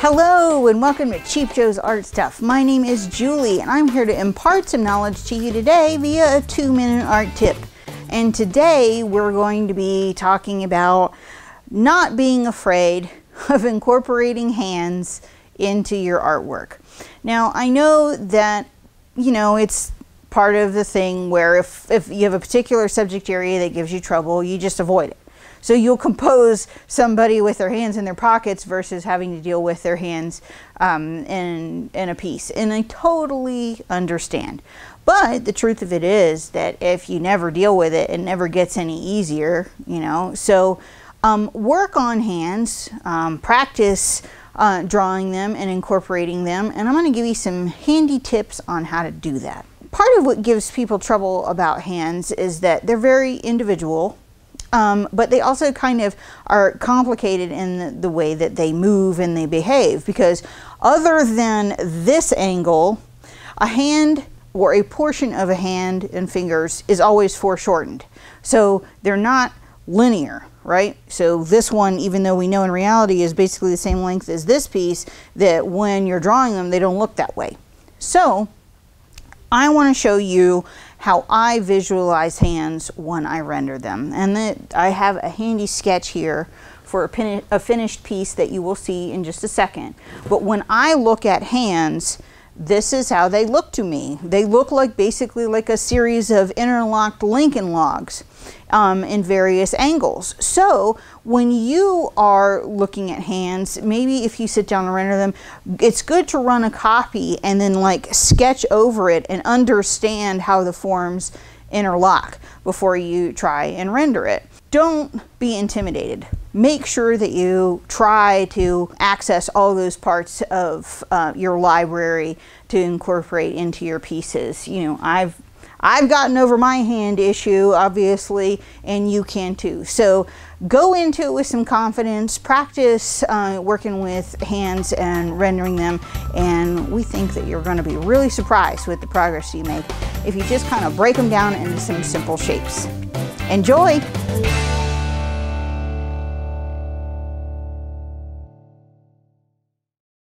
Hello and welcome to Cheap Joe's Art Stuff. My name is Julie and I'm here to impart some knowledge to you today via a 2-minute art tip. And today we're going to be talking about not being afraid of incorporating hands into your artwork. Now I know that, it's part of the thing where if you have a particular subject area that gives you trouble, you just avoid it. So you'll compose somebody with their hands in their pockets versus having to deal with their hands in a piece. And I totally understand. But the truth of it is that if you never deal with it, it never gets any easier, So work on hands, practice drawing them and incorporating them. And I'm going to give you some handy tips on how to do that. Part of what gives people trouble about hands is that they're very individual. But they also kind of are complicated in the way that they move and they behave, because other than this angle, a hand or a portion of a hand and fingers is always foreshortened. So they're not linear, right? So this one, even though we know in reality is basically the same length as this piece, that when you're drawing them, they don't look that way. So I want to show you how I visualize hands when I render them. And that I have a handy sketch here for a finished piece that you will see in just a second. But when I look at hands, this is how they look to me. They look like basically like a series of interlocked Lincoln logs in various angles. So when you are looking at hands, maybe if you sit down and render them, it's good to run a copy and then like sketch over it and understand how the forms interlock before you try and render it. Don't be intimidated. Make sure that you try to access all those parts of your library to incorporate into your pieces. I've gotten over my hand issue, obviously, and you can too. So go into it with some confidence, practice working with hands and rendering them, and we think that you're going to be really surprised with the progress you make if you just kind of break them down into some simple shapes. Enjoy!